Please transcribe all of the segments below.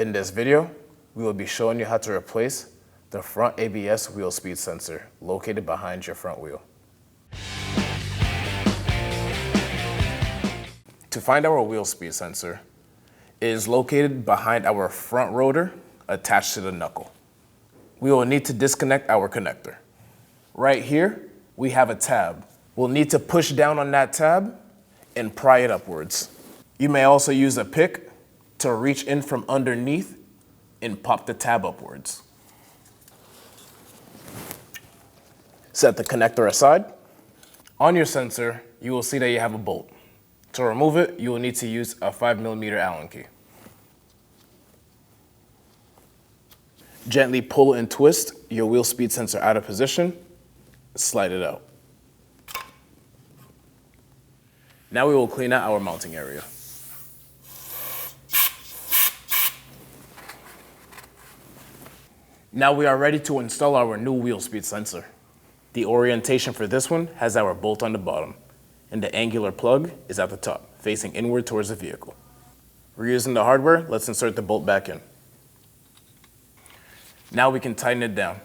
In this video, we will be showing you how to replace the front ABS wheel speed sensor located behind your front wheel. To find our wheel speed sensor, it is located behind our front rotor attached to the knuckle. We will need to disconnect our connector. Right here, we have a tab. We'll need to push down on that tab and pry it upwards. You may also use a pick to reach in from underneath and pop the tab upwards. Set the connector aside. On your sensor, you will see that you have a bolt. To remove it, you will need to use a 5mm Allen key. Gently pull and twist your wheel speed sensor out of position. Slide it out. Now we will clean out our mounting area. Now we are ready to install our new wheel speed sensor. The orientation for this one has our bolt on the bottom, and the angular plug is at the top, facing inward towards the vehicle. We're using the hardware, let's insert the bolt back in. Now we can tighten it down.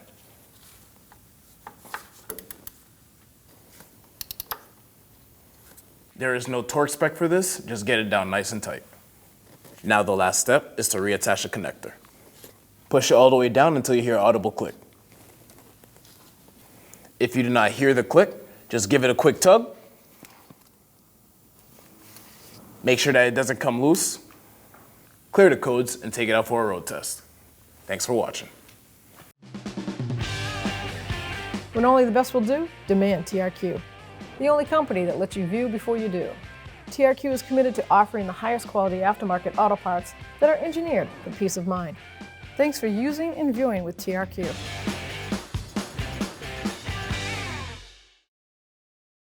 There is no torque spec for this, just get it down nice and tight. Now the last step is to reattach the connector. Push it all the way down until you hear an audible click. If you do not hear the click, just give it a quick tug. Make sure that it doesn't come loose. Clear the codes and take it out for a road test. Thanks for watching. When only the best will do, demand TRQ. The only company that lets you view before you do. TRQ is committed to offering the highest quality aftermarket auto parts that are engineered for peace of mind. Thanks for using and viewing with TRQ.